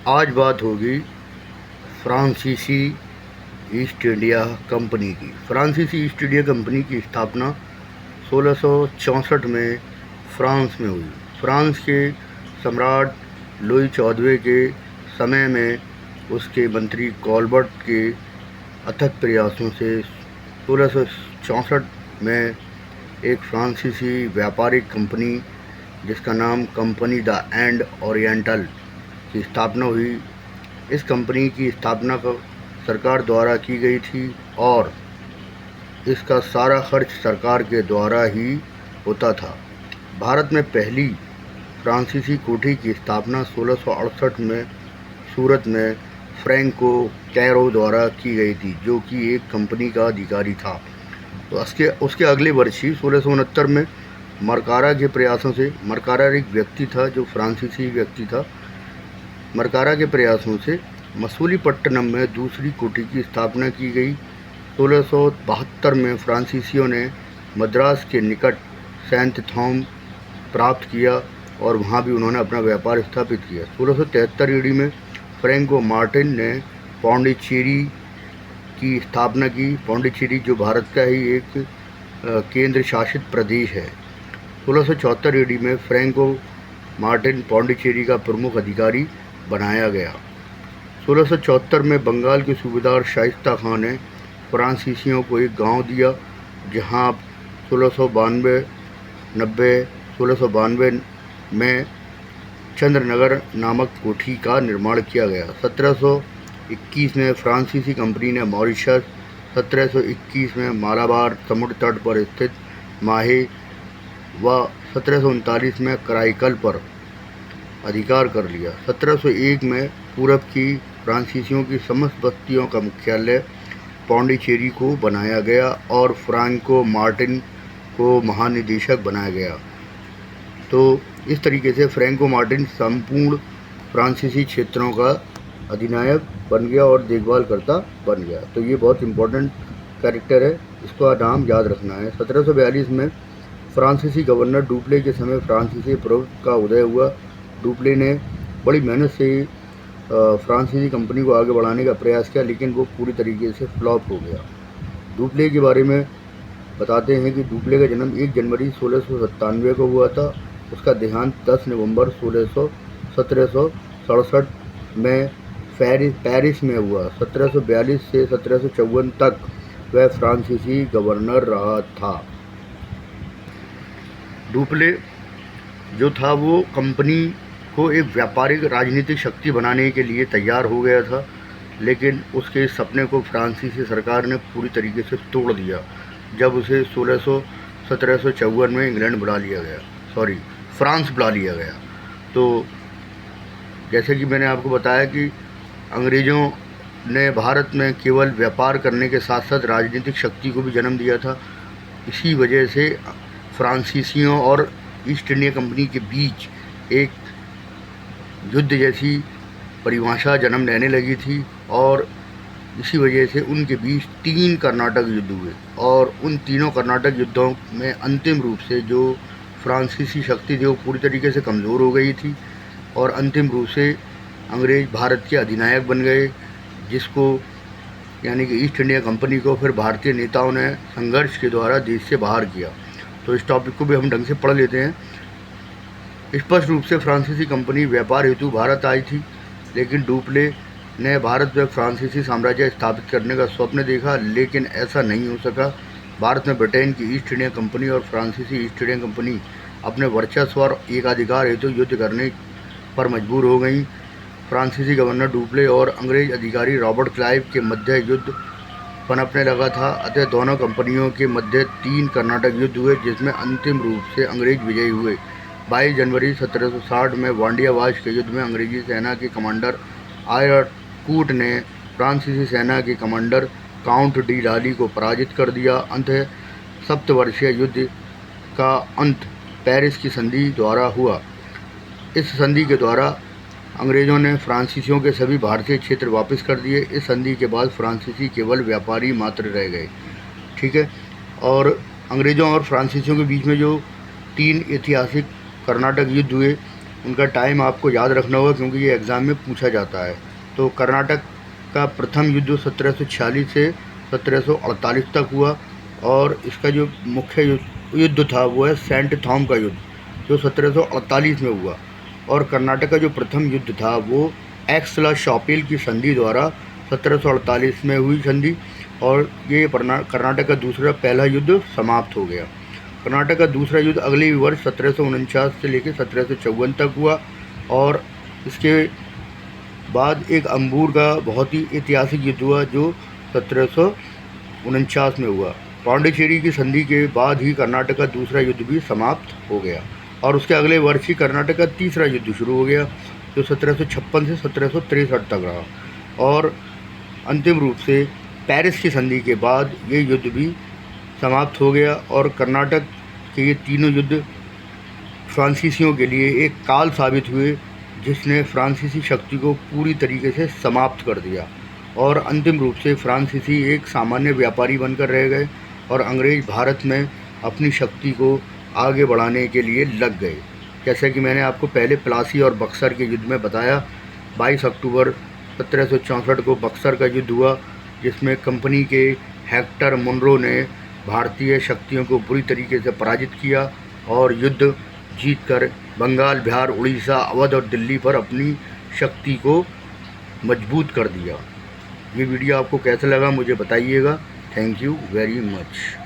आज बात होगी फ्रांसीसी ईस्ट इंडिया कंपनी की। फ्रांसीसी ईस्ट इंडिया कंपनी की स्थापना 1664 में फ्रांस में हुई। फ्रांस के सम्राट लुई 14वें के समय में उसके मंत्री कॉलबर्ट के अथक प्रयासों से 1664 में एक फ्रांसीसी व्यापारिक कंपनी जिसका नाम कंपनी द एंड ओरिएंटल की स्थापना हुई। इस कंपनी की स्थापना सरकार द्वारा की गई थी और इसका सारा खर्च सरकार के द्वारा ही होता था। भारत में पहली फ्रांसीसी कोठी की स्थापना 1668 में सूरत में फ्रैंको कैरो द्वारा की गई थी, जो कि एक कंपनी का अधिकारी था। तो उसके अगले वर्ष ही 1669 में मरकारा के प्रयासों से, मरकारा एक व्यक्ति था जो फ्रांसीसी व्यक्ति था, मरकारा के प्रयासों से मसूलीपट्टनम में दूसरी कोठी की स्थापना की गई। 1672 में फ्रांसीसियों ने मद्रास के निकट सेंट थॉम प्राप्त किया और वहाँ भी उन्होंने अपना व्यापार स्थापित किया। 1673 ईडी में फ्रैंको मार्टिन ने पौंडीचेरी की स्थापना की। पौंडीचेरी जो भारत का ही एक केंद्र शासित प्रदेश है। 1674 ईडी में फ्रैंको मार्टिन पौंडीचेरी का प्रमुख अधिकारी बनाया गया। 1674 में बंगाल के सूबेदार शाइस्ता खां ने फ्रांसीसियों को एक गांव दिया, जहां 1692 में चंद्रनगर नामक कोठी का निर्माण किया गया। 1721 में फ्रांसीसी कंपनी ने मॉरिशस, 1721 में मालाबार समुद्र तट पर स्थित माहे व 1739 में कराईकल पर अधिकार कर लिया। 1701 में पूरब की फ्रांसीसियों की समस्त बस्तियों का मुख्यालय पौंडीचेरी को बनाया गया और फ्रैंको मार्टिन को महानिदेशक बनाया गया। तो इस तरीके से फ्रैंको मार्टिन संपूर्ण फ्रांसीसी क्षेत्रों का अधिनायक बन गया और देखभाल करता बन गया। तो ये बहुत इम्पोर्टेंट कैरेक्टर है, इसका नाम याद रखना है। 1742 में फ्रांसीसी गवर्नर डुप्ले के समय फ्रांसीसी प्रभुत्व का उदय हुआ। डुप्ले ने बड़ी मेहनत से फ्रांसीसी कंपनी को आगे बढ़ाने का प्रयास किया, लेकिन वो पूरी तरीके से फ्लॉप हो गया। डुप्ले के बारे में बताते हैं कि डुप्ले का जन्म 1 जनवरी 1697 को हुआ था। उसका देहांत 10 नवंबर 1767 में पेरिस में हुआ। 1742 से 1754 तक वह फ्रांसीसी गवर्नर रहा था। डुप्ले जो था वो कंपनी को एक व्यापारिक राजनीतिक शक्ति बनाने के लिए तैयार हो गया था, लेकिन उसके सपने को फ्रांसीसी सरकार ने पूरी तरीके से तोड़ दिया जब उसे 1754 में इंग्लैंड बुला लिया गया, फ्रांस बुला लिया गया। तो जैसे कि मैंने आपको बताया कि अंग्रेज़ों ने भारत में केवल व्यापार करने के साथ साथ राजनीतिक शक्ति को भी जन्म दिया था। इसी वजह से फ्रांसीसियों और ईस्ट इंडिया कंपनी के बीच एक युद्ध जैसी परिभाषा जन्म लेने लगी थी और इसी वजह से उनके बीच 3 कर्नाटक युद्ध हुए और उन तीनों कर्नाटक युद्धों में अंतिम रूप से जो फ्रांसीसी शक्ति थी वो पूरी तरीके से कमज़ोर हो गई थी और अंतिम रूप से अंग्रेज़ भारत के अधिनायक बन गए, जिसको यानी कि ईस्ट इंडिया कंपनी को फिर भारतीय नेताओं ने संघर्ष के द्वारा देश से बाहर किया। तो इस टॉपिक को भी हम ढंग से पढ़ लेते हैं। स्पष्ट रूप से फ्रांसीसी कंपनी व्यापार हेतु भारत आई थी, लेकिन डुप्ले ने भारत में फ्रांसीसी साम्राज्य स्थापित करने का स्वप्न देखा, लेकिन ऐसा नहीं हो सका। भारत में ब्रिटेन की ईस्ट इंडिया कंपनी और फ्रांसीसी ईस्ट इंडिया कंपनी अपने वर्चस्व और एकाधिकार हेतु युद्ध करने पर मजबूर हो गई। फ्रांसीसी गवर्नर डुप्ले और अंग्रेज अधिकारी रॉबर्ट क्लाइव के मध्य युद्ध पनपने लगा था, अतः दोनों कंपनियों के मध्य 3 कर्नाटक युद्ध हुए, जिसमें अंतिम रूप से अंग्रेज विजयी हुए। 22 जनवरी 1760 में वांडियावाश के युद्ध में अंग्रेजी सेना के कमांडर आयरकूट ने फ्रांसीसी सेना के कमांडर काउंट डी लाली को पराजित कर दिया। अंततः सप्तवर्षीय युद्ध का अंत पेरिस की संधि द्वारा हुआ। इस संधि के द्वारा अंग्रेज़ों ने फ्रांसीसियों के सभी भारतीय क्षेत्र वापस कर दिए। इस संधि के बाद फ्रांसीसी केवल व्यापारी मात्र रह गए। ठीक है। और अंग्रेज़ों और फ्रांसीसियों के बीच में जो 3 ऐतिहासिक कर्नाटक युद्ध हुए, उनका टाइम आपको याद रखना होगा क्योंकि ये एग्ज़ाम में पूछा जाता है। तो कर्नाटक का प्रथम युद्ध 1746 से 1748 तक हुआ और इसका जो मुख्य युद्ध था वो है सेंट थॉम का युद्ध जो 1748 में हुआ। और कर्नाटक का जो प्रथम युद्ध था वो एक्स-ला-शापिल की संधि द्वारा 1748 में हुई संधि और ये कर्नाटक का पहला युद्ध समाप्त हो गया। कर्नाटक का दूसरा युद्ध अगले वर्ष 1749 से लेकर 1754 तक हुआ और इसके बाद एक अंबूर का बहुत ही ऐतिहासिक युद्ध हुआ जो 1749 में हुआ। पांडिचेरी की संधि के बाद ही कर्नाटक का दूसरा युद्ध भी समाप्त हो गया और उसके अगले वर्ष ही कर्नाटक का तीसरा युद्ध शुरू हो गया जो 1756 से 1763 तक रहा और अंतिम रूप से पेरिस की संधि के बाद ये युद्ध भी समाप्त हो गया और कर्नाटक के ये तीनों युद्ध फ्रांसीसियों के लिए एक काल साबित हुए जिसने फ्रांसीसी शक्ति को पूरी तरीके से समाप्त कर दिया और अंतिम रूप से फ्रांसीसी एक सामान्य व्यापारी बनकर रह गए और अंग्रेज़ भारत में अपनी शक्ति को आगे बढ़ाने के लिए लग गए। जैसा कि मैंने आपको पहले प्लासी और बक्सर के युद्ध में बताया, 22 अक्टूबर 1764 को बक्सर का युद्ध हुआ जिसमें कंपनी के हेक्टर मुनरो ने भारतीय शक्तियों को बुरी तरीके से पराजित किया और युद्ध जीतकर बंगाल, बिहार, उड़ीसा, अवध और दिल्ली पर अपनी शक्ति को मजबूत कर दिया। ये वीडियो आपको कैसा लगा मुझे बताइएगा। Thank you very much.